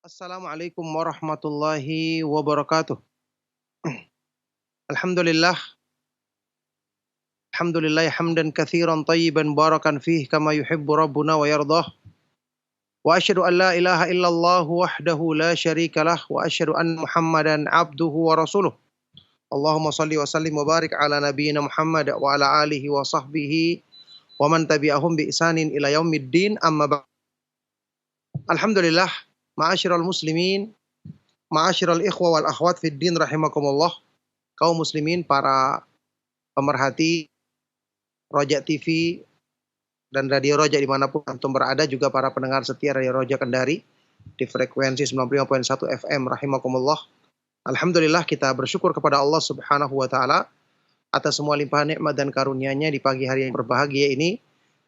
Assalamualaikum warahmatullahi wabarakatuh. Alhamdulillah, alhamdulillah hamdan katsiran tayyiban barakan fih kama yuhibbu rabbuna wa yardah. Wa asyhadu an la ilaha illallah wahdahu la syarikalah wa asyhadu anna Muhammadan abduhu wa rasuluh. Allahumma salli wa sallim wa barik ala nabiyyina Muhammad wa ala alihi wa sahbihi wa man tabi'ahum bi ihsanin ila yaumiddin amma ba'd. Alhamdulillah, ma'asyiral muslimin, ma'asyiral ikhwa wal akhwat fid din rahimakumullah. Kaum muslimin, para pemerhati Roja TV dan Radio Roja dimanapun antum berada, juga para pendengar setia Radio Roja Kendari di frekuensi 95.1 FM rahimakumullah. Alhamdulillah, kita bersyukur kepada Allah Subhanahu wa taala atas semua limpahan nikmat dan karunia-Nya. Di pagi hari yang berbahagia ini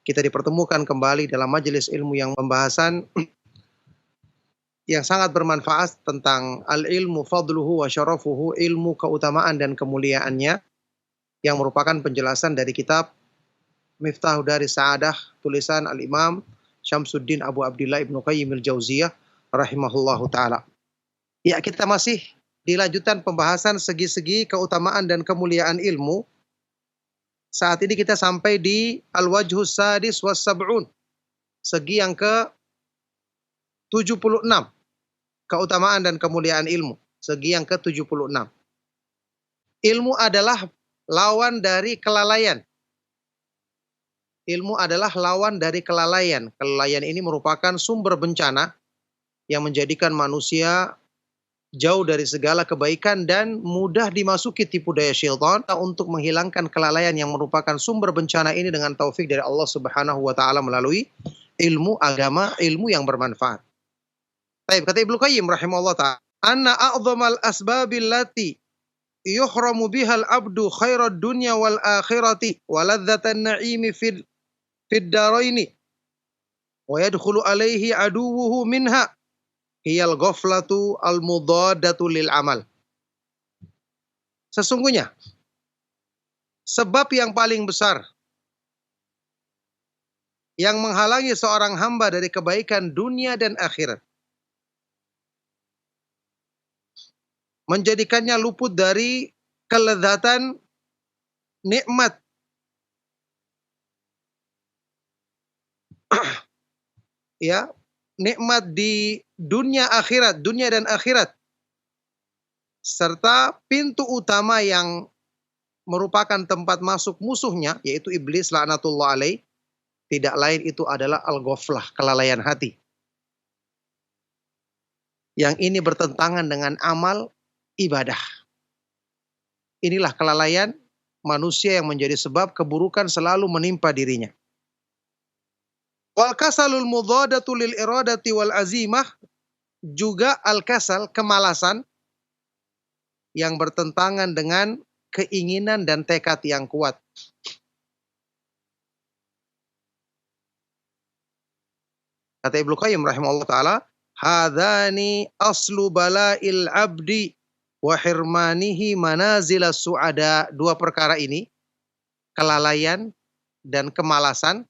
kita dipertemukan kembali dalam majelis ilmu yang pembahasan yang sangat bermanfaat tentang al-ilmu fadluhu wa syarafuhu, ilmu keutamaan dan kemuliaannya, yang merupakan penjelasan dari kitab Miftahu Dari Sa'adah, tulisan Al-Imam Syamsuddin Abu Abdillah Ibnu Qayyim al-Jauziyah rahimahullahu ta'ala. Ya, kita masih dilanjutkan pembahasan segi-segi keutamaan dan kemuliaan ilmu. Saat ini kita sampai di Al-Wajhus Sadis was Sab'un, segi yang ke-76, keutamaan dan kemuliaan ilmu, segi yang ke-76. Ilmu adalah lawan dari kelalaian. Ilmu adalah lawan dari kelalaian. Kelalaian ini merupakan sumber bencana yang menjadikan manusia jauh dari segala kebaikan dan mudah dimasuki tipu daya syaitan. Untuk menghilangkan kelalaian yang merupakan sumber bencana ini dengan taufik dari Allah Subhanahu wa taala melalui ilmu agama, ilmu yang bermanfaat. Baik, kata Ibnu Qayyim rahimahullah ta'ala, anna a'dhamal asbabil lati yuhramu bihal abdu khairad dunya wal akhirati wa ladzatan na'imi fid daraini wa yadkhulu alaihi aduwuhu minha hiyal ghaflatu al mudadatu lil amal. Sesungguhnya sebab yang paling besar yang menghalangi seorang hamba dari kebaikan dunia dan akhirat, menjadikannya luput dari kelezatan nikmat ya, nikmat di dunia akhirat, dunia dan akhirat, serta pintu utama yang merupakan tempat masuk musuhnya, yaitu iblis laknatullah alaih, tidak lain itu adalah al-ghaflah, kelalaian hati. Yang ini bertentangan dengan amal ibadah. Inilah kelalaian manusia yang menjadi sebab keburukan selalu menimpa dirinya. Wal kasalul mudhadatu lil iradati wal azimah, juga al-kasal, kemalasan yang bertentangan dengan keinginan dan tekad yang kuat. Kata Ibnu Qayyim rahimahullah ta'ala, hadani aslu bala'il abdi wa hirmanihi manazila su'ada. Dua perkara ini, kelalaian dan kemalasan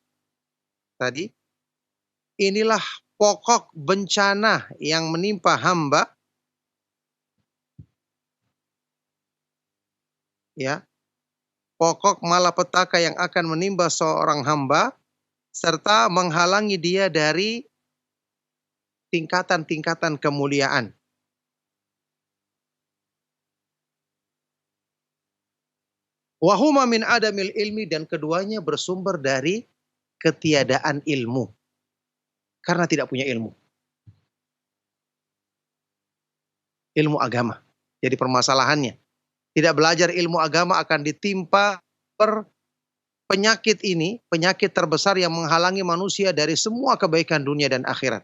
tadi, inilah pokok bencana yang menimpa hamba, ya, pokok malapetaka yang akan menimpa seorang hamba serta menghalangi dia dari tingkatan-tingkatan kemuliaan. Wahuma min adamil ilmi, dan keduanya bersumber dari ketiadaan ilmu. Karena tidak punya ilmu. Ilmu agama. Jadi permasalahannya, tidak belajar ilmu agama akan ditimpa penyakit ini, penyakit terbesar yang menghalangi manusia dari semua kebaikan dunia dan akhirat.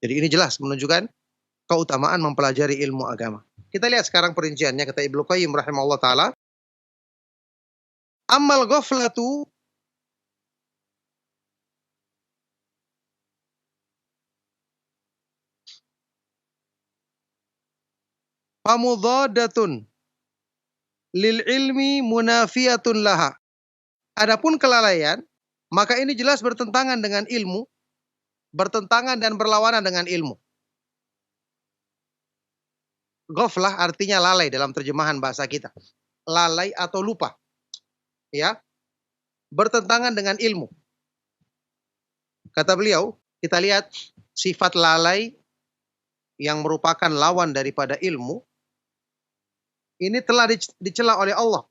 Jadi ini jelas menunjukkan keutamaan mempelajari ilmu agama. Kita lihat sekarang perinciannya, kata Ibnu Qayyim rahimahullah ta'ala. Ammal ghaflatu famudhadatun lil ilmi munafiyatun laha. Adapun kelalaian, maka ini jelas bertentangan dengan ilmu, bertentangan dan berlawanan dengan ilmu. Ghaflah artinya lalai dalam terjemahan bahasa kita. Lalai atau lupa. Ya. Bertentangan dengan ilmu. Kata beliau, kita lihat sifat lalai yang merupakan lawan daripada ilmu, ini telah dicela oleh Allah.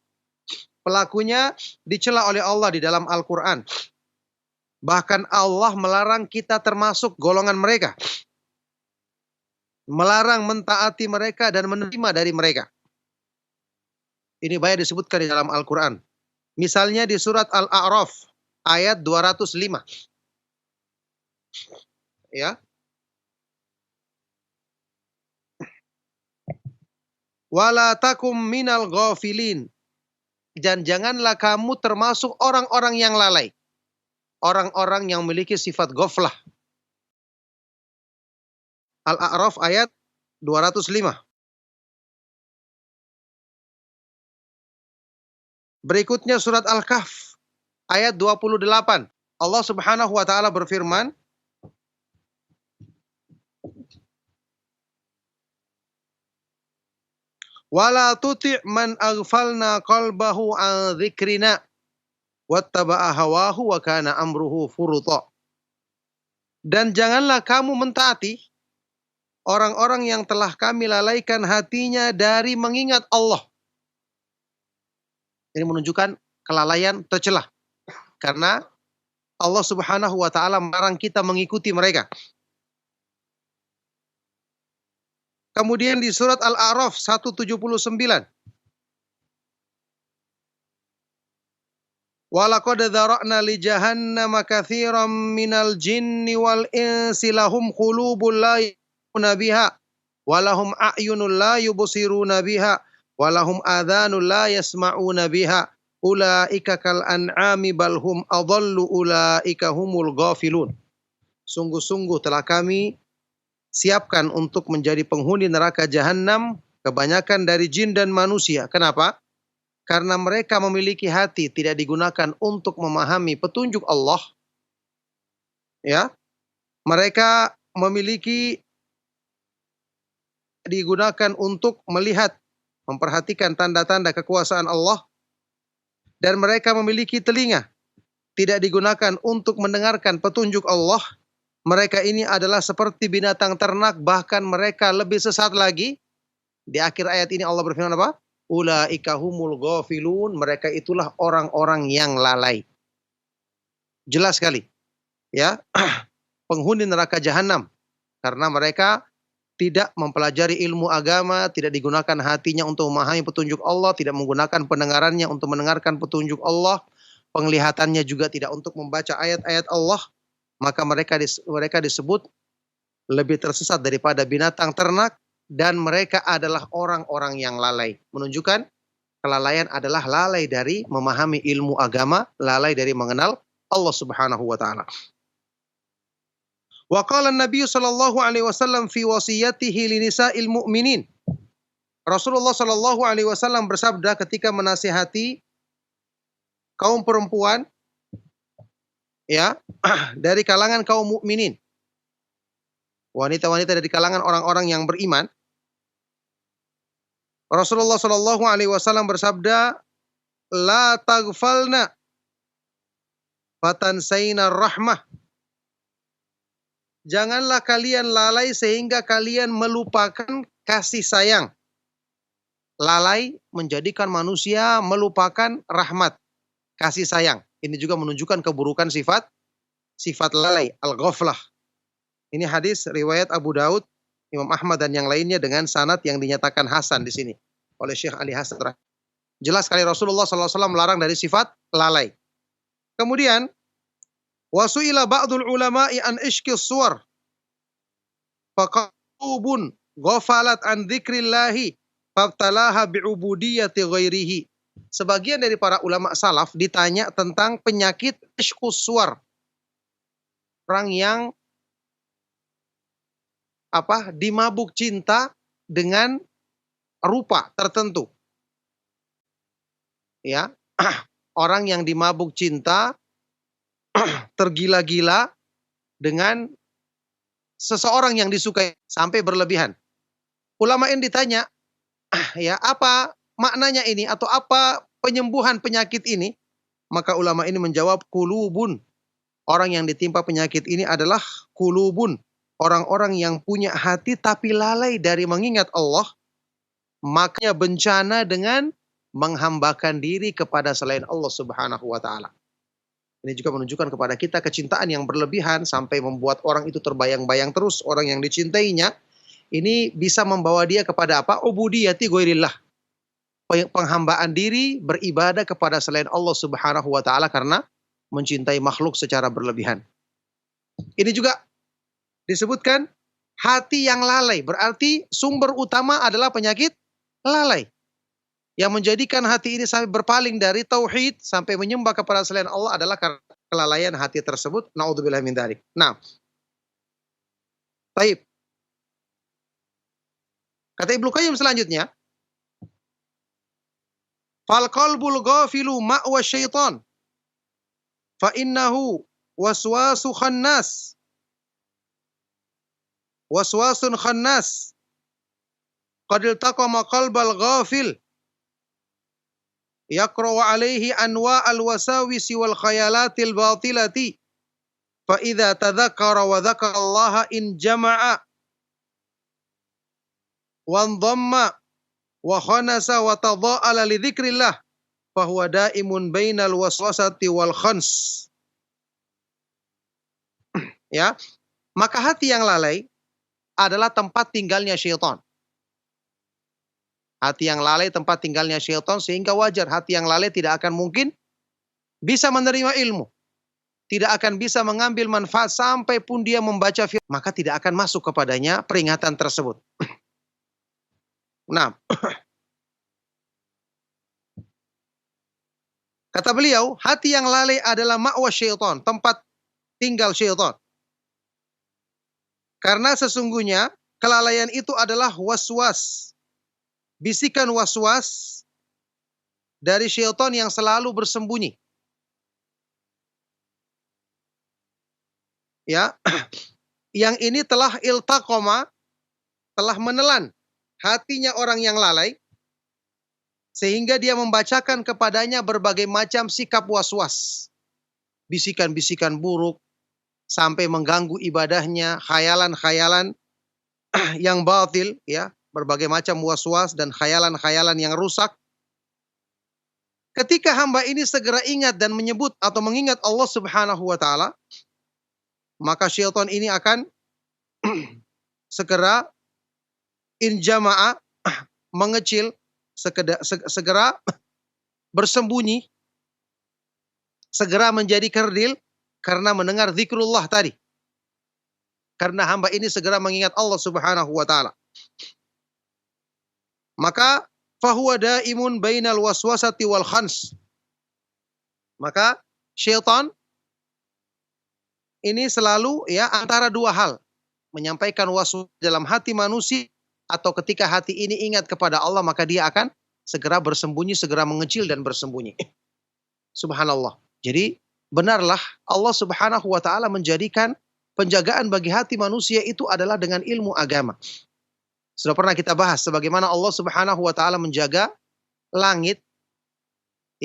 Pelakunya dicela oleh Allah di dalam Al-Quran. Bahkan Allah melarang kita termasuk golongan mereka. Melarang mentaati mereka dan menerima dari mereka. Ini banyak disebutkan di dalam Al-Quran. Misalnya di surat Al-A'raf ayat 205. Ya. Wala takum minal ghafilin. Dan janganlah kamu termasuk orang-orang yang lalai. Orang-orang yang memiliki sifat ghaflah. Al-A'raf ayat 205. Berikutnya surat Al-Kahf ayat 28. Allah Subhanahu wa taala berfirman, wala tuti' man aghfalna qalbahu an dzikrina wattaba'a hawahu wa kana amruhu furuta. Dan janganlah kamu mentaati orang-orang yang telah kami lalaikan hatinya dari mengingat Allah. Ini menunjukkan kelalaian tercela. Karena Allah Subhanahu wa taala melarang kita mengikuti mereka. Kemudian di surat Al-A'raf 179. Walaqad dzara'na li jahannama katsiran minal jinni wal insi lahum qulubun la yafqahuna biha wa lahum a'yunun la yubsiruna biha wa lahum adhanun la yasma'una biha ulaika kal an'ami bal hum adallu ulaika humul ghafilun. Sungguh-sungguh telah kami siapkan untuk menjadi penghuni neraka jahanam kebanyakan dari jin dan manusia. Kenapa? Karena mereka memiliki hati tidak digunakan untuk memahami petunjuk Allah. Ya. Mereka memiliki digunakan untuk melihat, memperhatikan tanda-tanda kekuasaan Allah. Dan mereka memiliki telinga tidak digunakan untuk mendengarkan petunjuk Allah. Mereka ini adalah seperti binatang ternak, bahkan mereka lebih sesat lagi. Di akhir ayat ini Allah berfirman apa? Ulaika humul ghafilun, mereka itulah orang-orang yang lalai. Jelas sekali. Ya. Penghuni neraka jahanam karena mereka tidak mempelajari ilmu agama, tidak digunakan hatinya untuk memahami petunjuk Allah, tidak menggunakan pendengarannya untuk mendengarkan petunjuk Allah, penglihatannya juga tidak untuk membaca ayat-ayat Allah, maka mereka disebut lebih tersesat daripada binatang ternak. Dan mereka adalah orang-orang yang lalai. Menunjukkan kelalaian adalah lalai dari memahami ilmu agama, lalai dari mengenal Allah Subhanahu wa taala. Wa qala an-nabiy sallallahu alaihi wasallam fi wasiyatihi li nisa'il mu'minin. Rasulullah sallallahu alaihi wasallam bersabda ketika menasihati kaum perempuan ya dari kalangan kaum mukminin. Wanita-wanita dari kalangan orang-orang yang beriman. Rasulullah Shallallahu Alaihi Wasallam bersabda, la taghfalna fatansaina rahmah. Janganlah kalian lalai sehingga kalian melupakan kasih sayang. Lalai menjadikan manusia melupakan rahmat, kasih sayang. Ini juga menunjukkan keburukan sifat lalai, al-ghaflah. Ini hadis riwayat Abu Daud, Imam Ahmad dan yang lainnya dengan sanad yang dinyatakan hasan di sini oleh Syekh Ali Hasan. Jelas sekali Rasulullah SAW melarang dari sifat lalai. Kemudian wasu'ila ba'dul ulama'i an ishqis suwar faqalubun ghafalat an dzikrillahi fabtalaha bi'ubudiyyati ghairihi. Sebagian dari para ulama salaf ditanya tentang penyakit ishqus suwar. Orang yang dimabuk cinta dengan rupa tertentu. Ya. Orang yang dimabuk cinta tergila-gila dengan seseorang yang disukai sampai berlebihan. ulama ini ditanya, ya, apa maknanya ini atau apa penyembuhan penyakit ini? Maka ulama ini menjawab, kulubun. Orang yang ditimpa penyakit ini adalah kulubun. Orang-orang yang punya hati tapi lalai dari mengingat Allah. Makanya bencana dengan menghambakan diri kepada selain Allah Subhanahu wa taala. Ini juga menunjukkan kepada kita kecintaan yang berlebihan sampai membuat orang itu terbayang-bayang terus orang yang dicintainya. Ini bisa membawa dia kepada apa? Ubudiyati ghairillah. Penghambaan diri beribadah kepada selain Allah Subhanahu wa taala karena mencintai makhluk secara berlebihan. Ini juga disebutkan hati yang lalai, berarti sumber utama adalah penyakit lalai. Yang menjadikan hati ini sampai berpaling dari tauhid sampai menyembah kepada selain Allah adalah karena kelalaian hati tersebut. Naudzubillah min dzalik. Nah, baik. Kata Ibnu Qayyim selanjutnya, fal qalbul ghafilu ma'wa syaitan fa innahu waswasu khannas. Waswasun khannas. Qad iltaqama qalbal ghafil yaqra'u alaihi anwa'al wasawisi wal khayalatil batilati fa idza tadzakkara wa dzakara Allah in jama'a wa dhamma wa khanasa wa tadha'ala li dzikrillah fa huwa daimun bainal waswasati wal khans. Ya, maka hati yang lalai adalah tempat tinggalnya syaitan. Hati yang lalai tempat tinggalnya syaitan, sehingga wajar hati yang lalai tidak akan mungkin bisa menerima ilmu. Tidak akan bisa mengambil manfaat sampai pun dia membaca firman, maka tidak akan masuk kepadanya peringatan tersebut. Nah, kata beliau, hati yang lalai adalah ma'wa syaitan, tempat tinggal syaitan. Karena sesungguhnya kelalaian itu adalah waswas. Bisikan waswas dari syaitan yang selalu bersembunyi. Ya, yang ini telah iltaqoma, telah menelan hatinya orang yang lalai, sehingga dia membacakan kepadanya berbagai macam sikap waswas. Bisikan-bisikan buruk, sampai mengganggu ibadahnya, khayalan-khayalan yang batil, ya. Berbagai macam waswas dan khayalan-khayalan yang rusak. Ketika hamba ini segera ingat dan menyebut atau mengingat Allah Subhanahu wa taala, maka syaitan ini akan segera injama'a, mengecil, segera bersembunyi, segera menjadi kerdil karena mendengar zikrullah tadi. Karena hamba ini segera mengingat Allah Subhanahu wa taala. Maka fahuwa daimun bainal waswasati wal khans. Maka syaitan ini selalu, ya, antara dua hal, menyampaikan waswas dalam hati manusia, atau ketika hati ini ingat kepada Allah maka dia akan segera bersembunyi, segera mengecil dan bersembunyi. Subhanallah. Jadi benarlah Allah Subhanahu wa taala menjadikan penjagaan bagi hati manusia itu adalah dengan ilmu agama. Sudah pernah kita bahas sebagaimana Allah Subhanahu wa taala menjaga langit,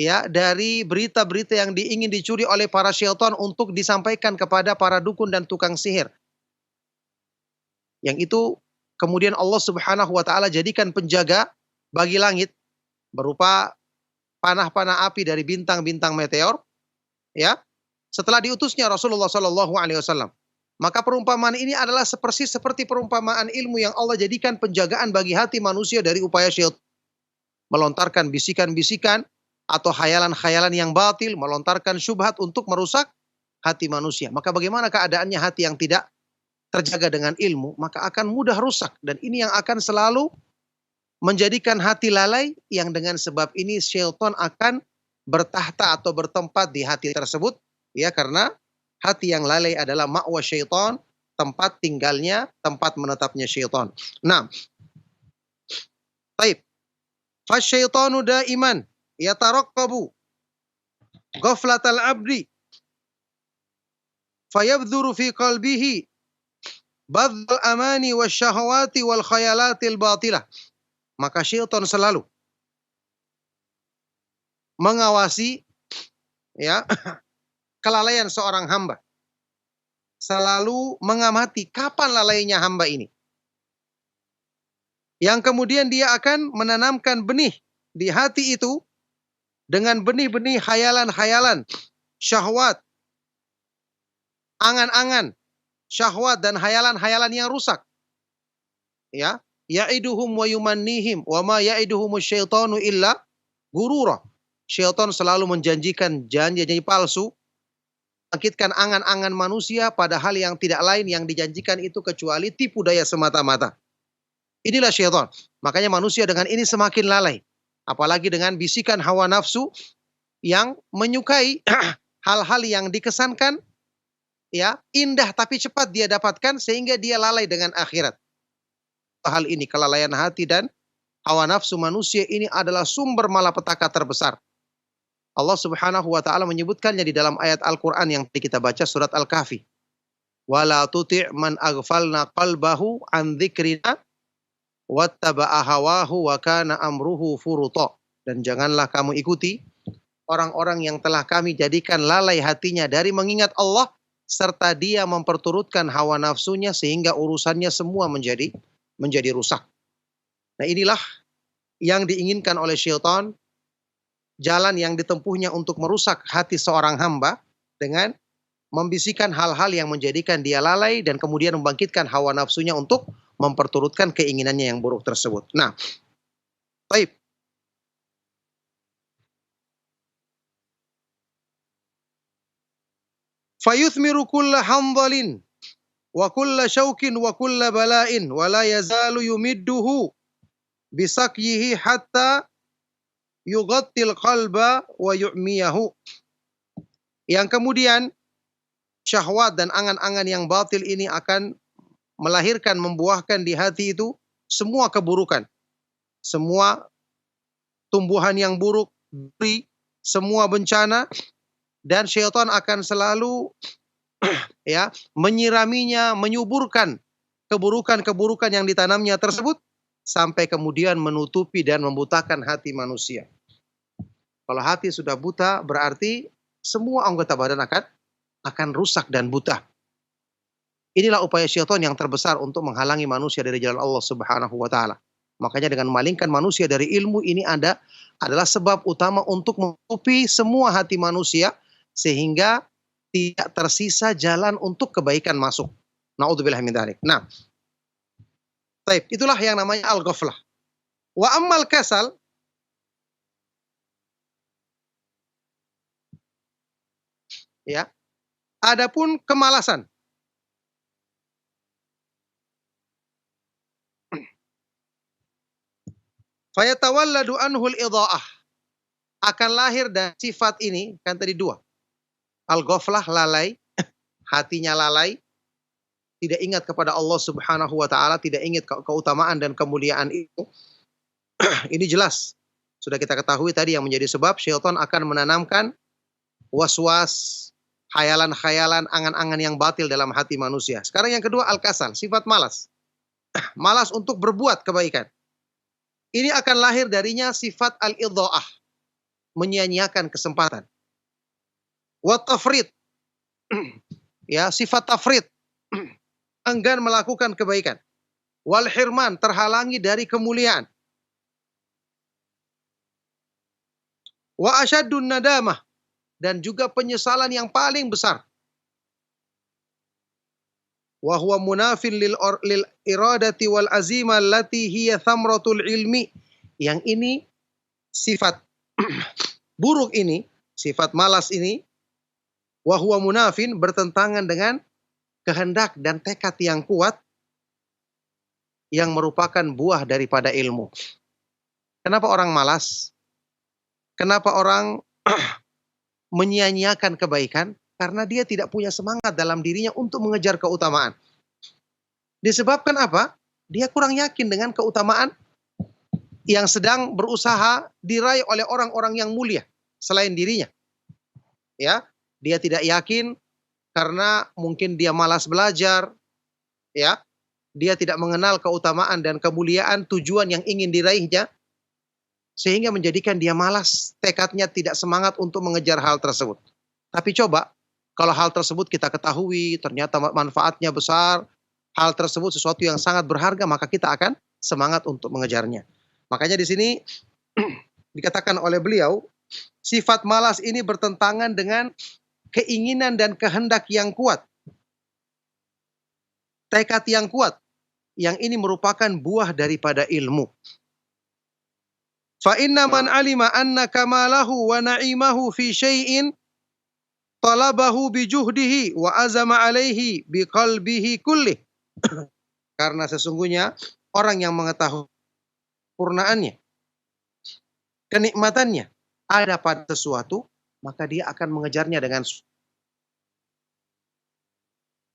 ya, dari berita-berita yang ingin dicuri oleh para syaitan untuk disampaikan kepada para dukun dan tukang sihir. Yang itu kemudian Allah Subhanahu wa taala jadikan penjaga bagi langit berupa panah-panah api dari bintang-bintang meteor, ya. Setelah diutusnya Rasulullah sallallahu alaihi wasallam. Maka perumpamaan ini adalah persis seperti perumpamaan ilmu yang Allah jadikan penjagaan bagi hati manusia dari upaya syaitan. Melontarkan bisikan-bisikan atau khayalan-khayalan yang batil, melontarkan syubhat untuk merusak hati manusia. Maka bagaimana keadaannya hati yang tidak terjaga dengan ilmu? Maka akan mudah rusak. Dan ini yang akan selalu menjadikan hati lalai, yang dengan sebab ini syaitan akan bertahta atau bertempat di hati tersebut. Ya, karena hati yang lalai adalah ma'wa syaitan, tempat tinggalnya, tempat menetapnya syaitan. Nah, baik. Fasyaitanu daiman yataraqqabu ghaflatal abdi fayabdhuru fi qalbihi Badzal amani wasyahawati wal khayalatil batilah. Maka syaitan selalu mengawasi ya kelalaian seorang hamba. Selalu mengamati kapan lalainya hamba ini. Yang kemudian dia akan menanamkan benih di hati itu dengan benih-benih khayalan-khayalan, syahwat, angan-angan, syahwat dan khayalan-khayalan yang rusak. Ya, ya'iduhum wa yumannihim wa ma ya'iduhumus syaitanu illa gurura. Syaitan selalu menjanjikan janji-janji palsu, bangkitkan angan-angan manusia padahal yang tidak lain yang dijanjikan itu kecuali tipu daya semata-mata. Inilah syaitan. Makanya manusia dengan ini semakin lalai. Apalagi dengan bisikan hawa nafsu yang menyukai hal-hal yang dikesankan ya indah tapi cepat dia dapatkan sehingga dia lalai dengan akhirat. Hal ini kelalaian hati dan hawa nafsu manusia ini adalah sumber malapetaka terbesar. Allah Subhanahu wa taala menyebutkannya di dalam ayat Al-Qur'an yang kita baca surat Al-Kahfi. Wala tuti' man aghfalna qalbahu an dzikrina wattaba'a hawahu wa kana amruhu furuta. Dan janganlah kamu ikuti orang-orang yang telah kami jadikan lalai hatinya dari mengingat Allah serta dia memperturutkan hawa nafsunya sehingga urusannya semua menjadi rusak. Nah, inilah yang diinginkan oleh syaitan, jalan yang ditempuhnya untuk merusak hati seorang hamba dengan membisikkan hal-hal yang menjadikan dia lalai dan kemudian membangkitkan hawa nafsunya untuk memperturutkan keinginannya yang buruk tersebut. Nah, baik. Fayuthmiru kulla hamdalin wa kulla syaukin wa kulla bala'in wa la yazalu yumidduhu bisakyihi hatta yughattil qalba wa yu'miyahu. Yang kemudian syahwat dan angan-angan yang batil ini akan melahirkan, membuahkan di hati itu semua keburukan. Semua tumbuhan yang buruk, semua bencana, dan syaitan akan selalu ya menyiraminya, menyuburkan keburukan-keburukan yang ditanamnya tersebut sampai kemudian menutupi dan membutakan hati manusia. Kalau hati sudah buta berarti semua anggota badan akan rusak dan buta. Inilah upaya syaitan yang terbesar untuk menghalangi manusia dari jalan Allah Subhanahu wa taala. Makanya dengan memalingkan manusia dari ilmu ini adalah sebab utama untuk menutupi semua hati manusia sehingga tidak tersisa jalan untuk kebaikan masuk. Naudzubillah min dzalik. Nah, baik, itulah yang namanya al-ghaflah. Wa ammal kasal, ya. Adapun kemalasan. Fayatawalladu anhul idha'ah. Akan lahir dari sifat ini, kan tadi dua. Al-ghaflah, lalai, hatinya lalai, tidak ingat kepada Allah Subhanahu wa taala, tidak ingat keutamaan dan kemuliaan itu. Ini jelas. Sudah kita ketahui tadi yang menjadi sebab syaitan akan menanamkan was-was, khayalan-khayalan, angan-angan yang batil dalam hati manusia. Sekarang yang kedua al-kasal, sifat malas. Malas untuk berbuat kebaikan. Ini akan lahir darinya sifat al-idha'ah, menyia-nyiakan kesempatan. Wa tafrid, ya, sifat tafrid, enggan melakukan kebaikan. Wal hirman, terhalangi dari kemuliaan. Wa asyaddun nadamah, dan juga penyesalan yang paling besar. Wa huwa munafin lil iradati wal azimah allati hiya thamratul ilmi. Yang ini sifat buruk ini, sifat malas ini, wa huwa munafin, bertentangan dengan kehendak dan tekad yang kuat yang merupakan buah daripada ilmu. Kenapa orang malas? Kenapa orang menyia-nyiakan kebaikan? Karena dia tidak punya semangat dalam dirinya untuk mengejar keutamaan. Disebabkan apa? Dia kurang yakin dengan keutamaan yang sedang berusaha diraih oleh orang-orang yang mulia selain dirinya. Ya, dia tidak yakin karena mungkin dia malas belajar, ya. Dia tidak mengenal keutamaan dan kemuliaan tujuan yang ingin diraihnya, sehingga menjadikan dia malas, tekadnya tidak semangat untuk mengejar hal tersebut. Tapi coba, kalau hal tersebut kita ketahui, ternyata manfaatnya besar, hal tersebut sesuatu yang sangat berharga, maka kita akan semangat untuk mengejarnya. Makanya di sini dikatakan oleh beliau, sifat malas ini bertentangan dengan keinginan dan kehendak yang kuat. Tekad yang kuat. Yang ini merupakan buah daripada ilmu. Fa inna man alima anna kamalahu wa na'imahu fi syai'in talabahu bijuhdihi wa azama alaihi biqalbihi kullih. Karena sesungguhnya orang yang mengetahui sempurnaannya, kenikmatannya ada pada sesuatu, maka dia akan mengejarnya dengan.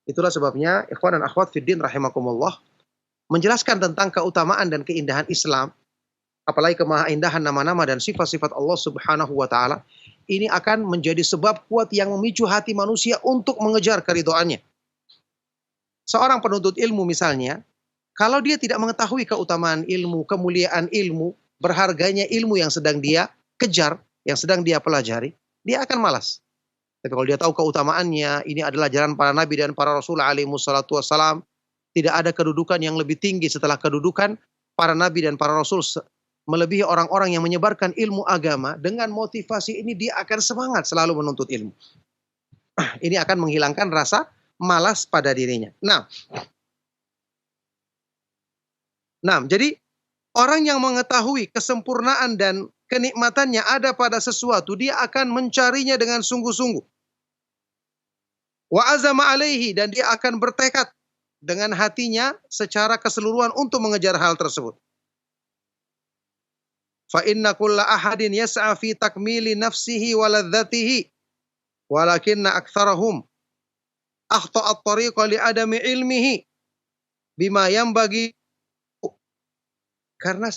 Itulah sebabnya ikhwan dan akhwat fiddin rahimakumullah, menjelaskan tentang keutamaan dan keindahan Islam, apalagi kemahaindahan nama-nama dan sifat-sifat Allah Subhanahu wa taala, ini akan menjadi sebab kuat yang memicu hati manusia untuk mengejar keridhaannya. Seorang penuntut ilmu misalnya, kalau dia tidak mengetahui keutamaan ilmu, kemuliaan ilmu, berharganya ilmu yang sedang dia kejar, yang sedang dia pelajari, dia akan malas. Tapi kalau dia tahu keutamaannya, ini adalah jalan para nabi dan para rasul alaihi wassalatu wassalam, tidak ada kedudukan yang lebih tinggi setelah kedudukan para nabi dan para rasul, melebihi orang-orang yang menyebarkan ilmu agama. Dengan motivasi ini dia akan semangat selalu menuntut ilmu. Ini akan menghilangkan rasa malas pada dirinya. Nah, jadi orang yang mengetahui kesempurnaan dan kenikmatannya ada pada sesuatu, dia akan mencarinya dengan sungguh-sungguh. Wa azama alaihi, dan dia akan bertekad dengan hatinya secara keseluruhan untuk mengejar hal tersebut. Fa inna kulla ahadin yas'a fi takmili nafsihi wa ladzatihi walakinna aktsarahum akhta'a at-tariqa li adami ilmihi bima yanbaghi. Karena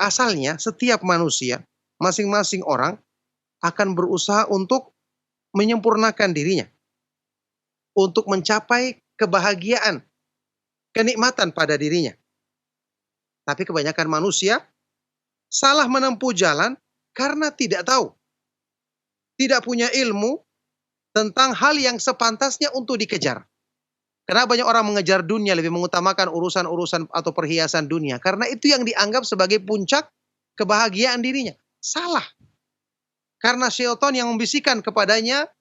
asalnya setiap manusia, masing-masing orang akan berusaha untuk menyempurnakan dirinya, untuk mencapai kebahagiaan, kenikmatan pada dirinya. Tapi kebanyakan manusia salah menempuh jalan karena tidak tahu, tidak punya ilmu tentang hal yang sepantasnya untuk dikejar. Kenapa banyak orang mengejar dunia, lebih mengutamakan urusan-urusan atau perhiasan dunia? Karena itu yang dianggap sebagai puncak kebahagiaan dirinya. Salah. Karena syaitan yang membisikkan kepadanya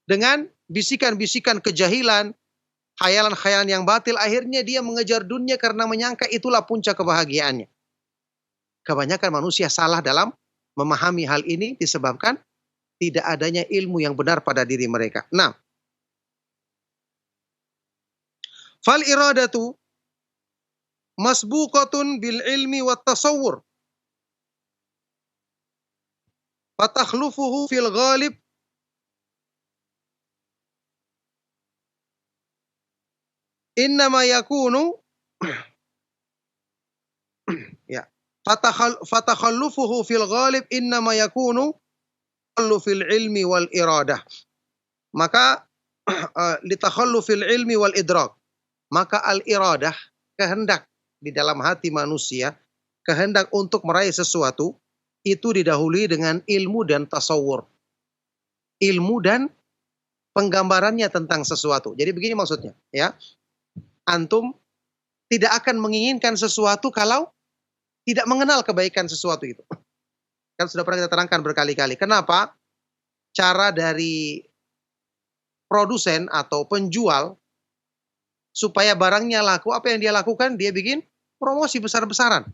dengan bisikan-bisikan kejahilan, khayalan-khayalan yang batil, akhirnya dia mengejar dunia karena menyangka itulah puncak kebahagiaannya. Kebanyakan manusia salah dalam memahami hal ini disebabkan tidak adanya ilmu yang benar pada diri mereka. Nah, fal iradatu masbuqatun bil ilmi wat tasawwur. Fatakhlufuhu fil ghalib innama yakunu ya fatakhallufuhu fil ghalib innama yakunu fil ilmi wal iradah. Maka litakhallufil ilmi wal idrak. Maka al-iradah, kehendak di dalam hati manusia, kehendak untuk meraih sesuatu, itu didahului dengan ilmu dan tasawur. Ilmu dan penggambarannya tentang sesuatu. Jadi begini maksudnya, ya. Antum tidak akan menginginkan sesuatu kalau tidak mengenal kebaikan sesuatu itu. Kan sudah pernah kita terangkan berkali-kali. Kenapa? Cara dari produsen atau penjual supaya barangnya laku, apa yang dia lakukan? Dia bikin promosi besar-besaran.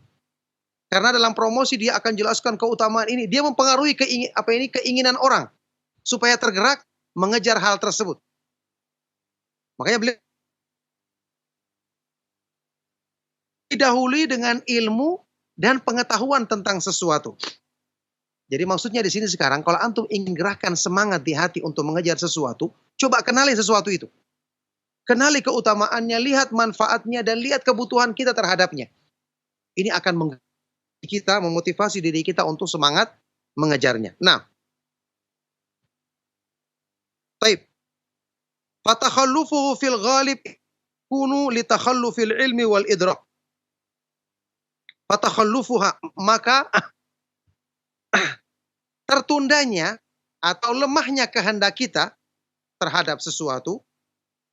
Karena dalam promosi dia akan jelaskan keutamaan ini. Dia mempengaruhi keinginan orang supaya tergerak mengejar hal tersebut. Makanya beliau didahului dengan ilmu dan pengetahuan tentang sesuatu. Jadi maksudnya di sini sekarang, kalau antum ingin gerahkan semangat di hati untuk mengejar sesuatu, coba kenali sesuatu itu. Kenali keutamaannya, lihat manfaatnya, dan lihat kebutuhan kita terhadapnya. Ini akan memotivasi diri kita untuk semangat mengejarnya. Nah, taib. Fatakhallufuhu fil ghalib kunu li takhallufil ilmi wal idrak. Fatakhallufuha, maka tertundanya atau lemahnya kehendak kita terhadap sesuatu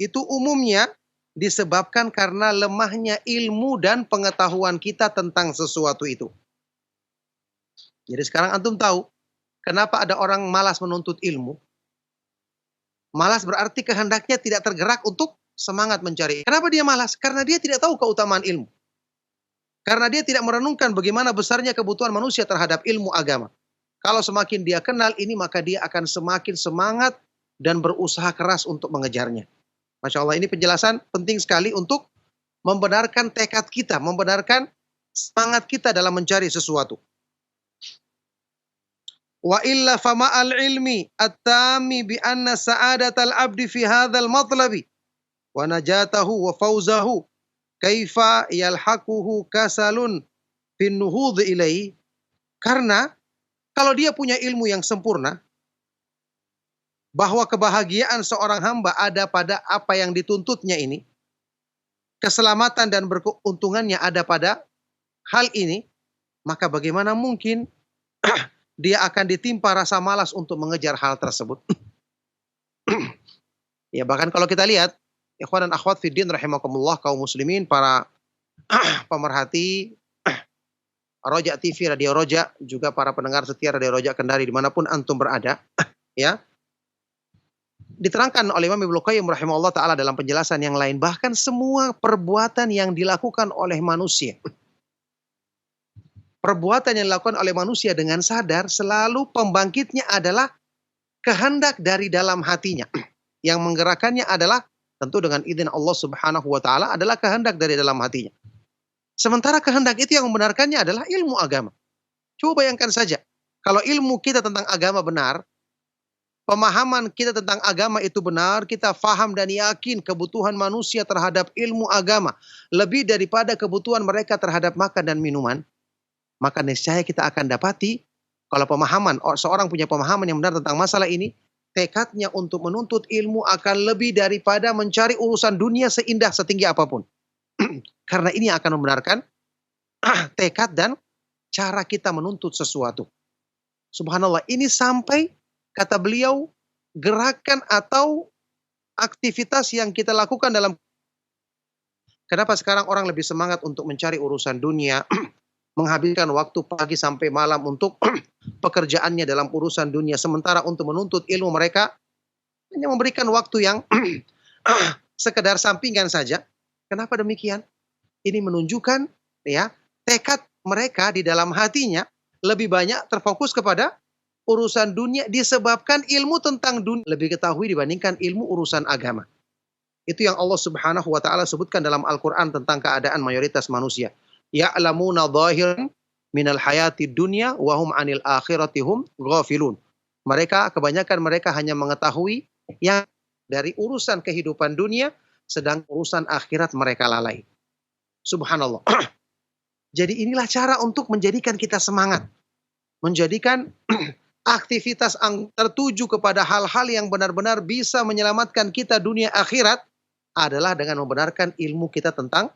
itu umumnya disebabkan karena lemahnya ilmu dan pengetahuan kita tentang sesuatu itu. Jadi sekarang antum tahu kenapa ada orang malas menuntut ilmu? Malas berarti kehendaknya tidak tergerak untuk semangat mencari. Kenapa dia malas? Karena dia tidak tahu keutamaan ilmu. Karena dia tidak merenungkan bagaimana besarnya kebutuhan manusia terhadap ilmu agama. Kalau semakin dia kenal ini, maka dia akan semakin semangat dan berusaha keras untuk mengejarnya. Masya Allah, ini penjelasan penting sekali untuk membenarkan tekad kita, membenarkan semangat kita dalam mencari sesuatu. Wa illa fama'al ilmi at-tami bi anna sa'adatal abdi fi hadzal matlabi wa najatahu wa fawzahu kaifa yalhaquhu kasalun fin nuhudh ilaihi. Karena kalau dia punya ilmu yang sempurna bahwa kebahagiaan seorang hamba ada pada apa yang dituntutnya ini, keselamatan dan berkeuntungannya ada pada hal ini, maka bagaimana mungkin dia akan ditimpa rasa malas untuk mengejar hal tersebut. Ya, bahkan kalau kita lihat, ikhwan dan akhwat fiddin rahimakumullah, kaum muslimin, para pemerhati Roja TV, Radio Roja, juga para pendengar setia Radio Roja Kendari dimanapun antum berada, ya, diterangkan oleh Imam Ibnu Qayyim rahimahullah ta'ala dalam penjelasan yang lain, bahkan semua perbuatan yang dilakukan oleh manusia, perbuatan yang dilakukan oleh manusia dengan sadar, selalu pembangkitnya adalah kehendak dari dalam hatinya. Yang menggerakkannya adalah tentu dengan izin Allah Subhanahu wa taala, adalah kehendak dari dalam hatinya. Sementara kehendak itu yang membenarkannya adalah ilmu agama. Coba bayangkan saja, kalau ilmu kita tentang agama benar, pemahaman kita tentang agama itu benar, kita faham dan yakin kebutuhan manusia terhadap ilmu agama lebih daripada kebutuhan mereka terhadap makan dan minuman, maka niscaya kita akan dapati kalau pemahaman, seorang punya pemahaman yang benar tentang masalah ini, tekadnya untuk menuntut ilmu akan lebih daripada mencari urusan dunia seindah setinggi apapun. Karena ini akan membenarkan tekad dan cara kita menuntut sesuatu. Subhanallah, ini sampai kata beliau gerakan atau aktivitas yang kita lakukan dalam. Kenapa sekarang orang lebih semangat untuk mencari urusan dunia, menghabiskan waktu pagi sampai malam untuk pekerjaannya dalam urusan dunia, sementara untuk menuntut ilmu mereka hanya memberikan waktu yang sekedar sampingan saja. Kenapa demikian? Ini menunjukkan ya tekad mereka di dalam hatinya lebih banyak terfokus kepada urusan dunia, disebabkan ilmu tentang dunia lebih ketahui dibandingkan ilmu urusan agama. Itu yang Allah Subhanahu wa taala sebutkan dalam Al-Qur'an tentang keadaan mayoritas manusia. Ya'lamuna dhahiran minal hayati dunya wa hum 'anil akhirati hum ghafilun. Mereka, kebanyakan mereka hanya mengetahui yang dari urusan kehidupan dunia, sedang urusan akhirat mereka lalai. Subhanallah. Jadi inilah cara untuk menjadikan kita semangat. Menjadikan aktivitas tertuju kepada hal-hal yang benar-benar bisa menyelamatkan kita dunia akhirat adalah dengan membenarkan ilmu kita tentang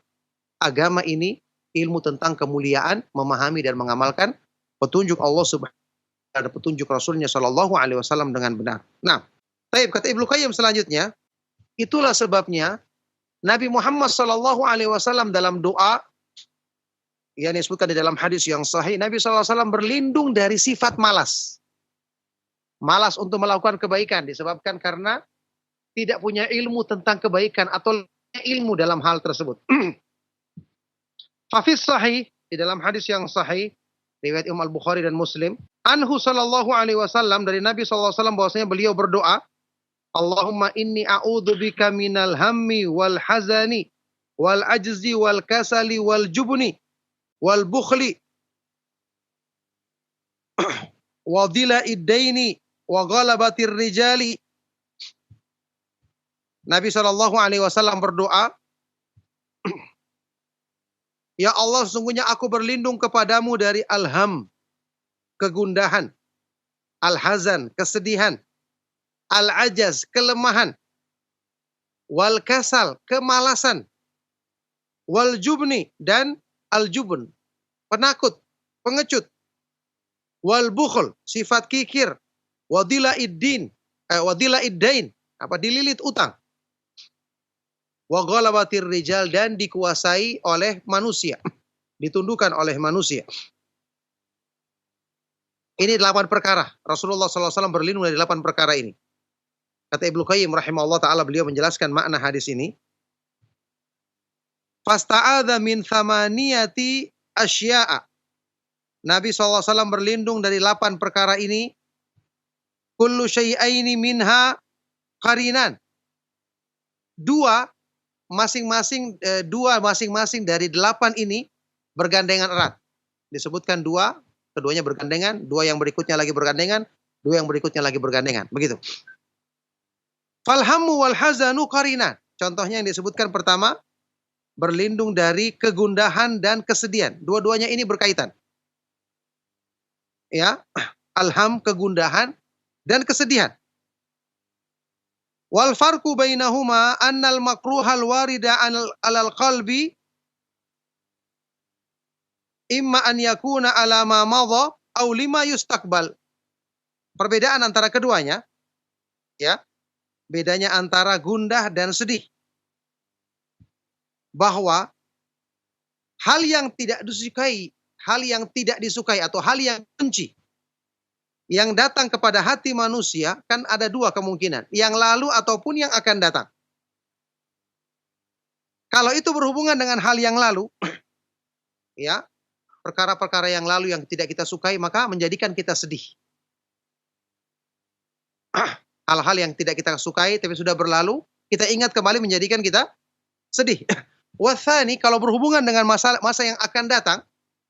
agama ini, ilmu tentang kemuliaan, memahami dan mengamalkan petunjuk Allah Subhanahu wa taala dan petunjuk Rasulnya Shallallahu alaihi wasallam dengan benar. Nah, kata Ibnu Qayyim selanjutnya, itulah sebabnya Nabi Muhammad Shallallahu alaihi wasallam dalam doa yang disebutkan di dalam hadis yang sahih, Nabi sallallahu alaihi wasallam berlindung dari sifat malas. Malas untuk melakukan kebaikan disebabkan karena tidak punya ilmu tentang kebaikan atau ilmu dalam hal tersebut. Fafis sahih, di dalam hadis yang sahih riwayat Imam Al-Bukhari dan Muslim, anhu sallallahu alaihi wasallam, dari Nabi sallallahu alaihi wasallam bahwasanya beliau berdoa, Allahumma inni a'udzubika minal hammi wal hazani wal ajzi wal kasali wal jubni wal bukhli wa dhila'id daini wa ghalabatir rijali. Nabi sallallahu alaihi wasallam berdoa, ya Allah, sesungguhnya aku berlindung kepadamu dari al-ham, kegundahan, al-hazan, kesedihan, al-ajaz, kelemahan, wal kasal, kemalasan, wal jubni, dan al-jubn, penakut, pengecut, wal bukhl, sifat kikir, wadila'id-dain, dililit utang, wa ghalabatir rijal, dan dikuasai oleh manusia, ditundukkan oleh manusia. Ini 8 perkara. Rasulullah SAW berlindung dari 8 perkara ini. Kata Ibnu Qayyim rahimahullah ta'ala, beliau menjelaskan makna hadis ini. Fasta'adha min thamaniyati asya'a. Nabi SAW berlindung dari 8 perkara ini. Kullu syai'aini minha qarinan. Dua masing-masing dari 8 ini bergandengan erat. Disebutkan dua, keduanya bergandengan, dua yang berikutnya lagi bergandengan, dua yang berikutnya lagi bergandengan. Begitu. Falhammu wal hazanu qarinan. Contohnya yang disebutkan pertama, berlindung dari kegundahan dan kesedihan. Dua-duanya ini berkaitan. Ya, alham, kegundahan dan kesedihan. Wal farqu bainahuma annal makruhal warida alal qalbi imma an yakuna ala ma madha aw lima yustaqbal. Perbedaan antara keduanya, ya, bedanya antara gundah dan sedih. Bahwa hal yang tidak disukai, atau hal yang benci yang datang kepada hati manusia kan ada dua kemungkinan, yang lalu ataupun yang akan datang. Kalau itu berhubungan dengan hal yang lalu, ya, perkara-perkara yang lalu yang tidak kita sukai, maka menjadikan kita sedih. Hal-hal yang tidak kita sukai tapi sudah berlalu, kita ingat kembali menjadikan kita sedih. Wathani, kalau berhubungan dengan masa yang akan datang,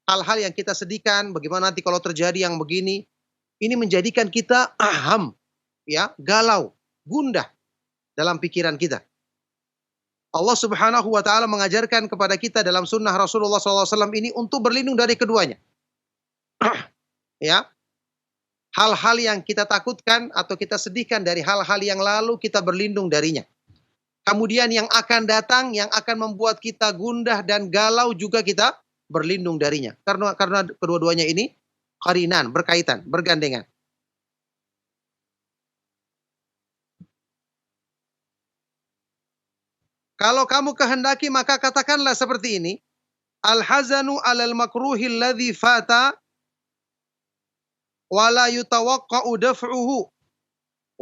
hal-hal yang kita sedihkan, bagaimana nanti kalau terjadi yang begini, ini menjadikan kita ya, galau, gundah dalam pikiran kita. Allah Subhanahu wa ta'ala mengajarkan kepada kita dalam sunnah Rasulullah SAW ini untuk berlindung dari keduanya. Ya, hal-hal yang kita takutkan atau kita sedihkan dari hal-hal yang lalu, kita berlindung darinya. Kemudian yang akan datang, yang akan membuat kita gundah dan galau juga kita berlindung darinya. Karena kedua-duanya ini qarinan, berkaitan, bergandengan. Kalau kamu kehendaki maka katakanlah seperti ini. Al-hazanu alal makruhil ladzi fata wa la yutawaqqa'u daf'uhu.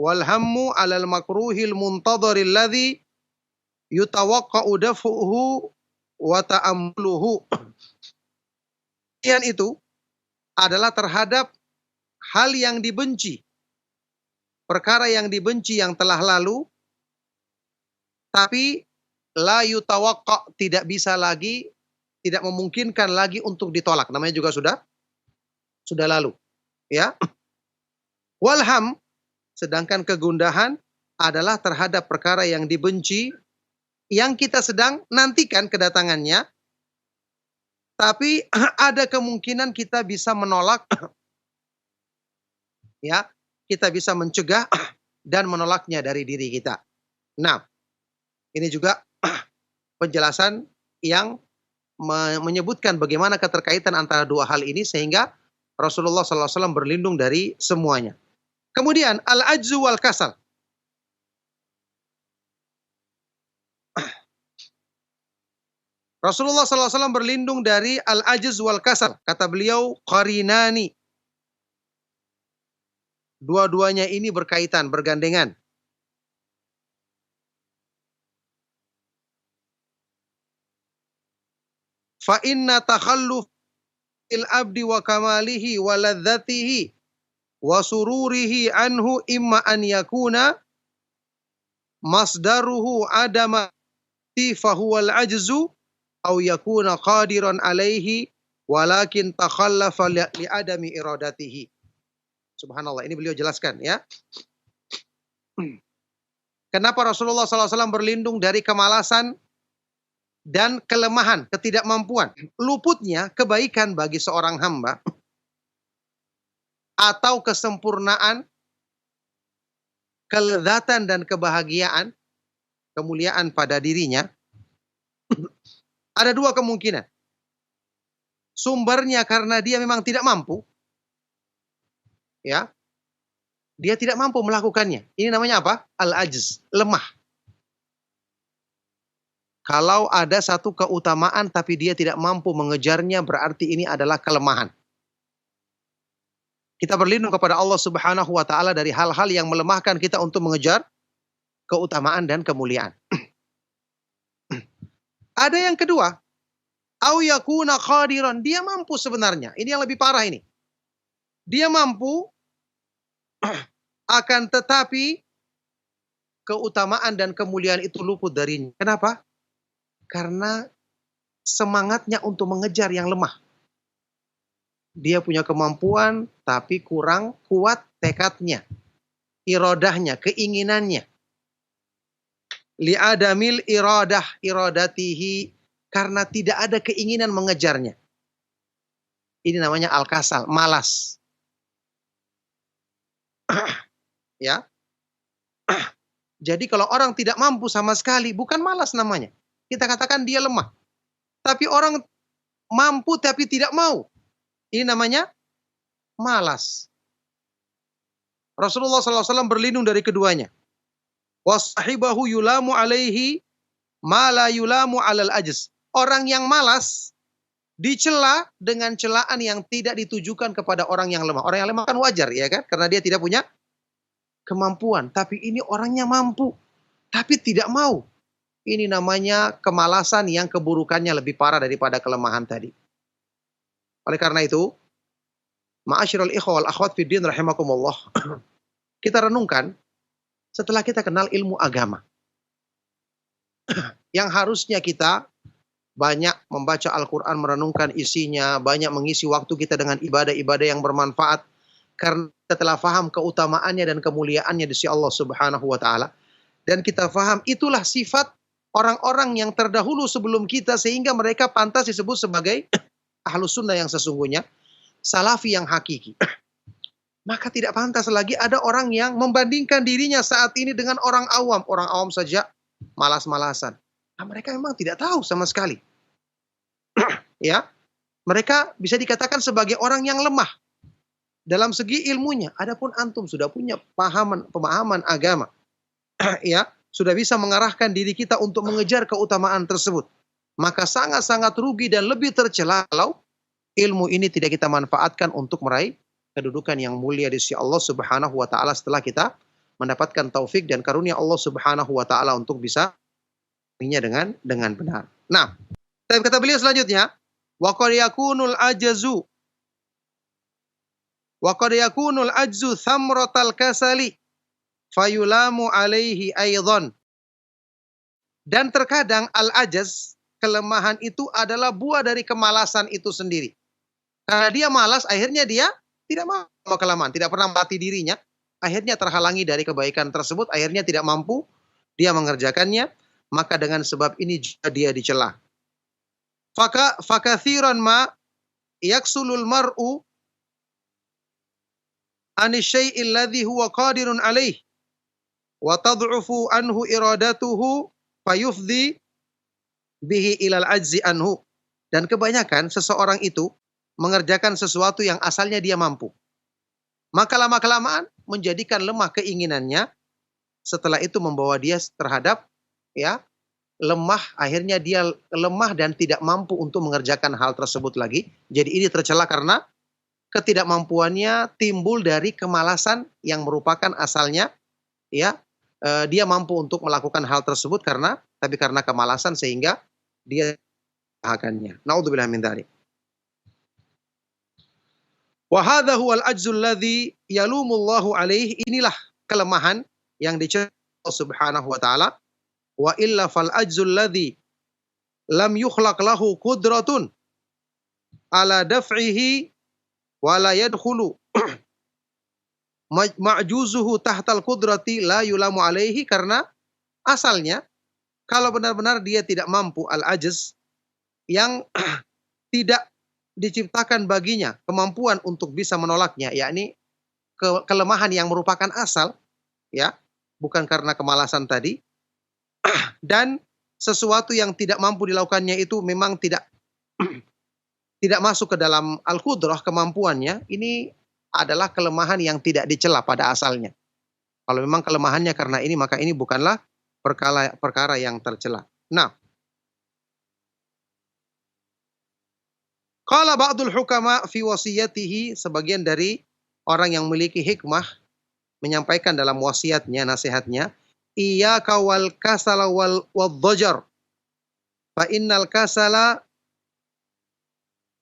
Wal hammu alal makruhil muntadharil ladzi yutawaqqa'u daf'uhu wa ta'ammuluhu. Itu adalah terhadap hal yang dibenci. Perkara yang dibenci yang telah lalu, tapi la yutawaqqa, tidak bisa lagi, tidak memungkinkan lagi untuk ditolak. Namanya juga sudah lalu. Ya. Walham, sedangkan kegundahan adalah terhadap perkara yang dibenci, yang kita sedang nantikan kedatangannya, tapi ada kemungkinan kita bisa menolak, ya, kita bisa mencegah dan menolaknya dari diri kita. Nah, ini juga penjelasan yang menyebutkan bagaimana keterkaitan antara dua hal ini sehingga Rasulullah SAW berlindung dari semuanya. Kemudian al-ajzu wal kasal. Rasulullah SAW berlindung dari al-ajz wal kasal. Kata beliau, qarinani. Dua-duanya ini berkaitan, bergandengan. Fa inna takhalluf il abdi wa kamalihi wa ladzatihi wa sururihi anhu imma an yakuna masdaruhu adama fa huwa al-ajzu aw yakuna qadiran alaihi walakin takhallafa li adami iradatihi. Subhanallah, ini beliau jelaskan ya. Kenapa Rasulullah SAW berlindung dari kemalasan dan kelemahan, ketidakmampuan, luputnya kebaikan bagi seorang hamba, atau kesempurnaan, kelezatan dan kebahagiaan, kemuliaan pada dirinya, Ada dua kemungkinan. Sumbernya karena dia memang tidak mampu, ya. Dia tidak mampu melakukannya. Ini namanya apa? Al-ajz, lemah. Kalau ada satu keutamaan tapi dia tidak mampu mengejarnya, berarti ini adalah kelemahan. Kita berlindung kepada Allah Subhanahu wa taala dari hal-hal yang melemahkan kita untuk mengejar keutamaan dan kemuliaan. Ada yang kedua, au yakuna qadiran, dia mampu sebenarnya. Ini yang lebih parah ini. Dia mampu akan tetapi keutamaan dan kemuliaan itu luput darinya. Kenapa? Karena semangatnya untuk mengejar yang lemah. Dia punya kemampuan tapi kurang kuat tekadnya, iradahnya, keinginannya. Li'adamil iradatihi, karena tidak ada keinginan mengejarnya. Ini namanya al-kasal, malas. Ya. Jadi kalau orang tidak mampu sama sekali, bukan malas namanya. Kita katakan dia lemah. Tapi orang mampu tapi tidak mau. Ini namanya malas. Rasulullah SAW berlindung dari keduanya. Wasahibahu yulamu alaihi ma la yulamu alal ajz. Orang yang malas dicela dengan celaan yang tidak ditujukan kepada orang yang lemah. Orang yang lemah kan wajar, ya kan? Karena dia tidak punya kemampuan. Tapi ini orangnya mampu, tapi tidak mau. Ini namanya kemalasan yang keburukannya lebih parah daripada kelemahan tadi. Oleh karena itu, ma'asyiral ikhwal akhwat fiddin rahimakumullah. Kita renungkan setelah kita kenal ilmu agama. Yang harusnya kita banyak membaca Al-Quran, merenungkan isinya, banyak mengisi waktu kita dengan ibadah-ibadah yang bermanfaat. Karena kita telah faham keutamaannya dan kemuliaannya di sisi Allah Subhanahu wa taala. Dan kita faham itulah sifat orang-orang yang terdahulu sebelum kita, sehingga mereka pantas disebut sebagai ahlus sunnah yang sesungguhnya, salafi yang hakiki. Maka tidak pantas lagi ada orang yang membandingkan dirinya saat ini dengan orang awam. Orang awam saja malas-malasan. Nah, mereka memang tidak tahu sama sekali. Ya, mereka bisa dikatakan sebagai orang yang lemah dalam segi ilmunya. Adapun antum sudah punya pemahaman agama. Ya, sudah bisa mengarahkan diri kita untuk mengejar keutamaan tersebut. Maka sangat-sangat rugi dan lebih tercela kalau ilmu ini tidak kita manfaatkan untuk meraih kedudukan yang mulia di sisi Allah Subhanahu wa taala setelah kita mendapatkan taufik dan karunia Allah Subhanahu wa taala untuk bisa dengan benar. Nah, kata beliau selanjutnya, wa qad yakunul ajzu thamratal kasali fayulamu alaihi aidan. Dan terkadang al-ajaz, kelemahan itu adalah buah dari kemalasan itu sendiri. Karena dia malas, akhirnya dia tidak mau kelemahan, tidak pernah melatih dirinya, akhirnya terhalangi dari kebaikan tersebut, akhirnya tidak mampu dia mengerjakannya, maka dengan sebab ini juga dia dicela. Fakathiran ma yaksulul mar'u anisyai'il ladzi huwa qadirun alaih wa tad'ufu anhu iradatuhu fayufdhi bihi ilal ajzi anhu. Dan kebanyakan seseorang itu mengerjakan sesuatu yang asalnya dia mampu. Maka lama-kelamaan menjadikan lemah keinginannya, setelah itu membawa dia terhadap lemah, akhirnya dia lemah dan tidak mampu untuk mengerjakan hal tersebut lagi. Jadi ini tercela karena ketidakmampuannya timbul dari kemalasan yang merupakan asalnya dia mampu untuk melakukan hal tersebut tapi karena kemalasan sehingga dia akannya. Naudzubillah min dzalik. Wa hadza huwal ajzul ladzi yalumullahu alaihi. Inilah kelemahan yang dicela Allah Subhanahu wa taala. Wa illa fal ajzul ladzi lam yukhlaq lahu qudratun ala daf'ihi wa la yadkhulu ma'juzuhu tahtal qudrati la yulamu alaihi. Karena asalnya kalau benar-benar dia tidak mampu, al-ajz, yang tidak diciptakan baginya kemampuan untuk bisa menolaknya, yakni kelemahan yang merupakan asal, bukan karena kemalasan tadi, dan sesuatu yang tidak mampu dilakukannya itu memang tidak masuk ke dalam al-qudrah, kemampuannya, ini adalah kelemahan yang tidak dicela pada asalnya. Kalau memang kelemahannya karena ini, maka ini bukanlah perkara yang tercela. Nah, qala ba'dul hukama fi wasiyatihi, sebagian dari orang yang memiliki hikmah menyampaikan dalam wasiatnya, nasihatnya, iyyaka wal kasala wal wadhajar fa innal kasala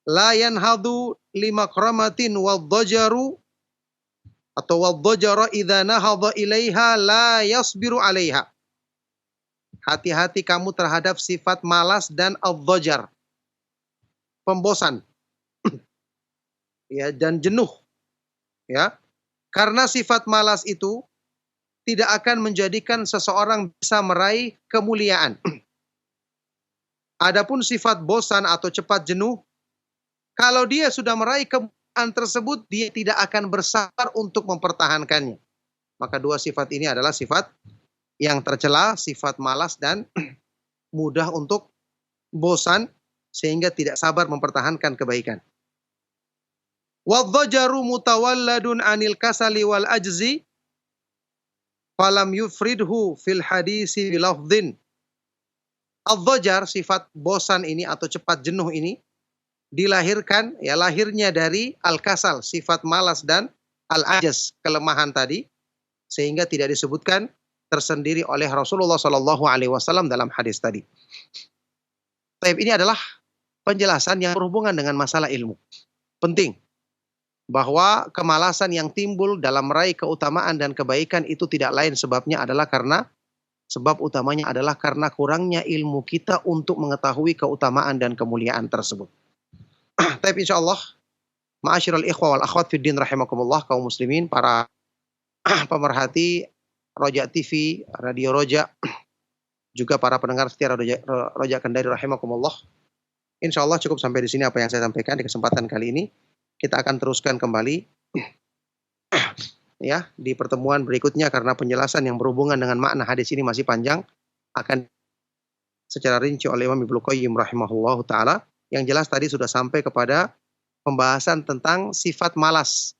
la yanhadu limakramatin wadhajaru atau wadhajara idza nahadha ilaiha la yasbiru alaiha. Hati-hati kamu terhadap sifat malas dan adhajar, pembosan ya, dan jenuh ya. Karena sifat malas itu tidak akan menjadikan seseorang bisa meraih kemuliaan. Adapun sifat bosan atau cepat jenuh, kalau dia sudah meraih kemuliaan tersebut, dia tidak akan bersabar untuk mempertahankannya. Maka dua sifat ini adalah sifat yang tercela, sifat malas dan mudah untuk bosan sehingga tidak sabar mempertahankan kebaikan. Wadhajaru mutawalladun anil kasali wal ajzi falam yufridhu fil hadisi bilafdhin. Adhajar, sifat bosan ini atau cepat jenuh ini dilahirkan, ya lahirnya dari al-kasal, sifat malas, dan al-ajaz, kelemahan tadi, sehingga tidak disebutkan tersendiri oleh Rasulullah SAW dalam hadis tadi. Tapi ini adalah penjelasan yang berhubungan dengan masalah ilmu. Penting bahwa kemalasan yang timbul dalam meraih keutamaan dan kebaikan itu tidak lain sebabnya adalah karena sebab utamanya adalah karena kurangnya ilmu kita untuk mengetahui keutamaan dan kemuliaan tersebut. Tapi insyaallah, ma'asyiral ikhwa wal akhwat fid din rahimakumullah, kaum muslimin, para pemerhati Roja TV, Radio Roja, juga para pendengar setia Roja Kendari rahimakumullah. Insyaallah cukup sampai di sini apa yang saya sampaikan di kesempatan kali ini. Kita akan teruskan kembali ya di pertemuan berikutnya, karena penjelasan yang berhubungan dengan makna hadis ini masih panjang, akan secara rinci oleh Imam Ibnu Qayyim rahimahullahu taala. Yang jelas tadi sudah sampai kepada pembahasan tentang sifat malas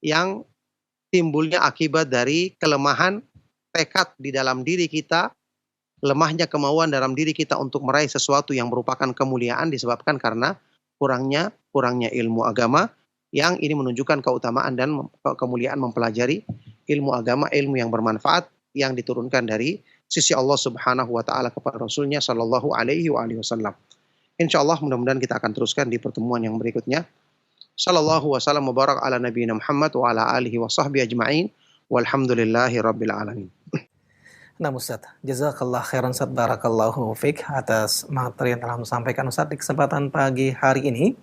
yang timbulnya akibat dari kelemahan tekad di dalam diri kita, lemahnya kemauan dalam diri kita untuk meraih sesuatu yang merupakan kemuliaan disebabkan karena kurangnya ilmu agama, yang ini menunjukkan keutamaan dan kemuliaan mempelajari ilmu agama, ilmu yang bermanfaat yang diturunkan dari sisi Allah Subhanahu wa taala kepada Rasulnya sallallahu alaihi wasallam. Insyaallah mudah-mudahan kita akan teruskan di pertemuan yang berikutnya. Sallallahu wasallam mubarak ala nabiyina Muhammad wa ala alihi wa sahbihi ajma'in. Walhamdulillahi rabbil alamin. Nah Ustaz, jazakallah khairan Ustaz, barakallahu fiqh atas materi yang telah disampaikan Ustaz di kesempatan pagi hari ini.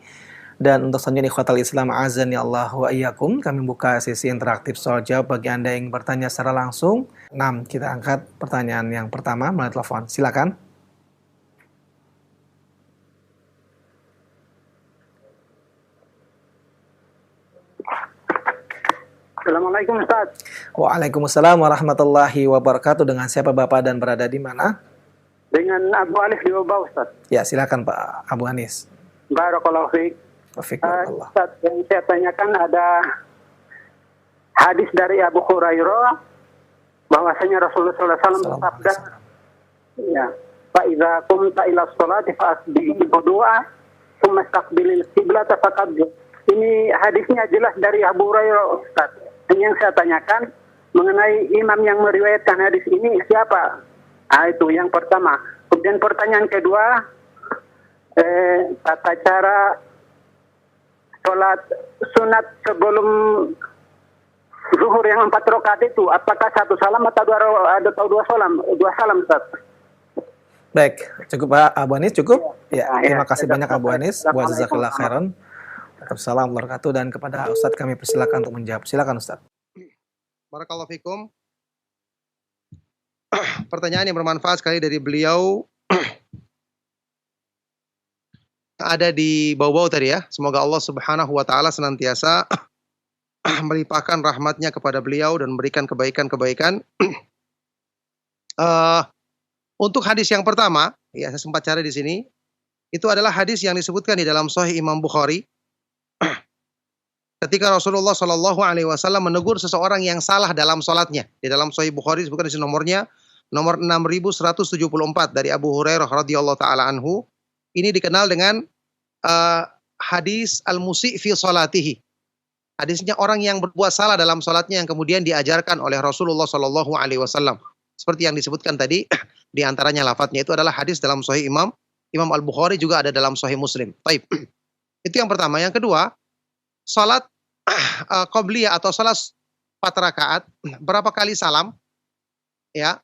Dan untuk selanjutnya ikhwatal Islam azan ya Allah wa iyyakum, kami buka sesi interaktif soal jawab bagi Anda yang bertanya secara langsung. Kita angkat pertanyaan yang pertama melalui telepon. Silakan. Assalamualaikum Ustaz. Waalaikumsalam warahmatullahi wabarakatuh. Dengan siapa Bapak dan berada di mana? Dengan Abu Anis di Ubah Ustaz. Ya silakan Pak Abu Anis. Barakallahu fiik. Ustaz, yang saya tanyakan ada hadis dari Abu Hurairah bahwasanya Rasulullah SAW bersabda, ya, fa idza qumta ila sholati fa'asbihi du'a tsumma istaqbilil qiblata faqad. Ini hadisnya jelas dari Abu Hurairah Ustaz. Yang saya tanyakan mengenai imam yang meriwayatkan hadis ini siapa? Itu yang pertama. Kemudian pertanyaan kedua, tata cara sholat sunat sebelum zuhur yang 4 rakaat itu, apakah 1 salam atau 2 salam? 2 salam Ustaz. Baik, cukup Pak Abu Anis, cukup? Ya, terima kasih banyak Abu Anis. Wa jazakallahu khairan. Assalamualaikum warahmatullahi wabarakatuh. Dan kepada Ustaz kami persilakan untuk menjawab. Silakan Ustaz. Barakallahu fikum. Pertanyaan yang bermanfaat sekali dari beliau. Ada di bawah-bawah tadi ya. Semoga Allah Subhanahu wa taala senantiasa melimpahkan rahmatnya kepada beliau dan memberikan kebaikan-kebaikan. Untuk hadis yang pertama, ya saya sempat cari di sini, itu adalah hadis yang disebutkan di dalam Sahih Imam Bukhari. Ketika Rasulullah Shallallahu Alaihi Wasallam menegur seseorang yang salah dalam sholatnya, di dalam Sahih Bukhari disebutkan di sini nomornya nomor 6174 dari Abu Hurairah radhiyallahu taala anhu. Ini dikenal dengan hadis al-musi fi sholatihi. Hadisnya orang yang berbuat salah dalam sholatnya yang kemudian diajarkan oleh Rasulullah Shallallahu Alaihi Wasallam. Seperti yang disebutkan tadi, di antaranya lafadznya itu adalah hadis dalam Sahih Imam Al-Bukhari, juga ada dalam Sahih Muslim. Taib. Itu yang pertama. Yang kedua, salat qobliyah atau salat 4 rakaat, berapa kali salam? Ya.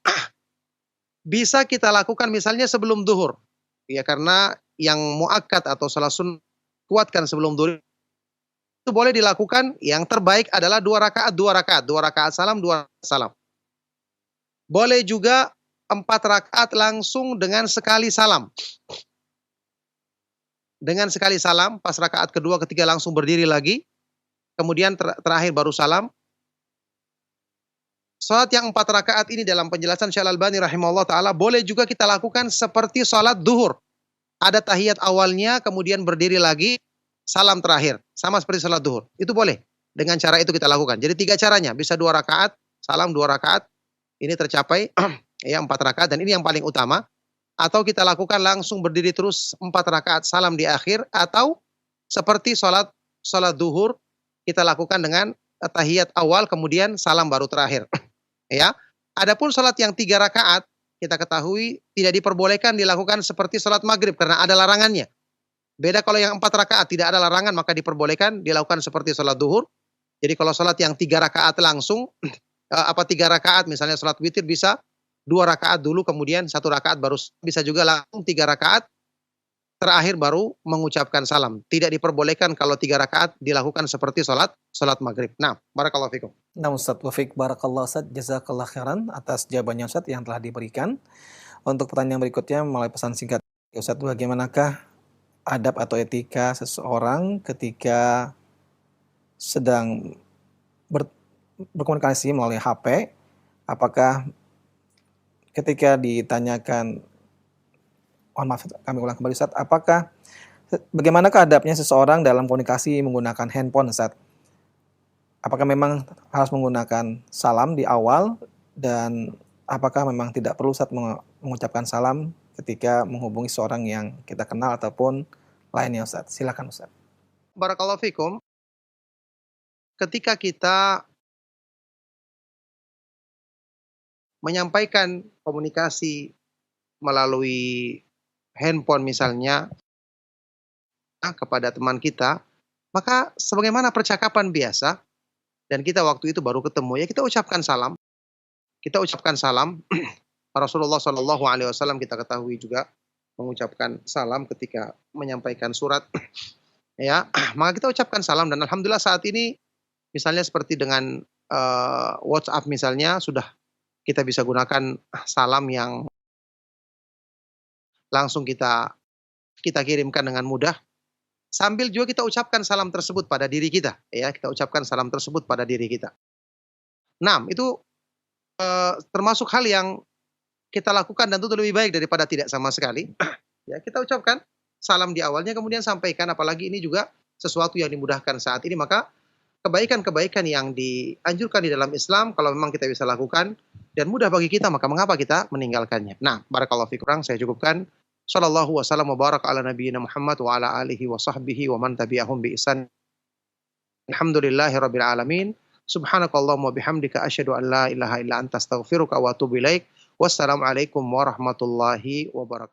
Bisa kita lakukan misalnya sebelum duhur. Ya, karena yang muakkad atau salat sunnah kuatkan sebelum duhur itu boleh dilakukan. Yang terbaik adalah 2 rakaat, 2 rakaat, 2 rakaat salam, 2 rakaat salam. Boleh juga 4 rakaat langsung dengan sekali salam. Dengan sekali salam, pas rakaat kedua, ketiga langsung berdiri lagi. Kemudian terakhir baru salam. Salat yang 4 rakaat ini dalam penjelasan Syekh Al-Albani rahimahullah ta'ala, boleh juga kita lakukan seperti salat duhur. Ada tahiyat awalnya, kemudian berdiri lagi, salam terakhir. Sama seperti salat duhur. Itu boleh. Dengan cara itu kita lakukan. Jadi 3 caranya. Bisa 2 rakaat, salam 2 rakaat. Ini tercapai ya 4 rakaat, dan ini yang paling utama. Atau kita lakukan langsung berdiri terus 4 rakaat salam di akhir, atau seperti salat duhur kita lakukan dengan tahiyat awal kemudian salam baru terakhir. Ya. Adapun salat yang 3 rakaat kita ketahui tidak diperbolehkan dilakukan seperti salat maghrib karena ada larangannya. Beda kalau yang 4 rakaat tidak ada larangan, maka diperbolehkan dilakukan seperti salat duhur. Jadi kalau salat yang 3 rakaat langsung 3 rakaat, misalnya salat witir bisa 2 rakaat dulu, kemudian 1 rakaat baru, bisa juga langsung 3 rakaat, terakhir baru mengucapkan salam. Tidak diperbolehkan kalau 3 rakaat dilakukan seperti salat maghrib. Nah, barakallahu fikum. Nah, Ustaz, wafik barakallahu Ustaz, jazakallah khairan atas jawabannya Ustaz yang telah diberikan. Untuk pertanyaan berikutnya melalui pesan singkat, Ustaz, bagaimanakah adab atau etika seseorang ketika sedang berkomunikasi melalui HP? Apakah ketika ditanyakan, mohon maaf kami ulang kembali Ustaz, bagaimanakah adabnya seseorang dalam komunikasi menggunakan handphone Ustaz? Apakah memang harus menggunakan salam di awal, dan apakah memang tidak perlu Ustaz mengucapkan salam ketika menghubungi seorang yang kita kenal ataupun lainnya Ustaz? Silakan Ustaz. Barakallahu fikum. Ketika kita menyampaikan komunikasi melalui handphone misalnya kepada teman kita, maka sebagaimana percakapan biasa, dan kita waktu itu baru ketemu, ya kita ucapkan salam. Kita ucapkan salam. Rasulullah Shallallahu Alaihi Wasallam kita ketahui juga mengucapkan salam ketika menyampaikan surat. Ya, maka kita ucapkan salam, dan alhamdulillah saat ini misalnya seperti dengan WhatsApp misalnya, sudah kita bisa gunakan salam yang langsung kita kirimkan dengan mudah. Sambil juga kita ucapkan salam tersebut pada diri kita, ya, kita ucapkan salam tersebut pada diri kita. Nah, itu termasuk hal yang kita lakukan dan itu lebih baik daripada tidak sama sekali. Ya, kita ucapkan salam di awalnya, kemudian sampaikan, apalagi ini juga sesuatu yang dimudahkan saat ini, maka kebaikan-kebaikan yang dianjurkan di dalam Islam, kalau memang kita bisa lakukan dan mudah bagi kita, maka mengapa kita meninggalkannya? Nah, barakallahu fikum, saya cukupkan. Sallallahu wasallam wa baraka ala nabiyyina Muhammad wa ala alihi wa sahbihi wa man tabi'ahum bi ihsan. Alhamdulillahi rabbil alamin. Subhanakallahumma bihamdika asyhadu an la ilaha illa anta astaghfiruka wa atubu ilaik. Wassalamualaikum warahmatullahi wabarakatuh.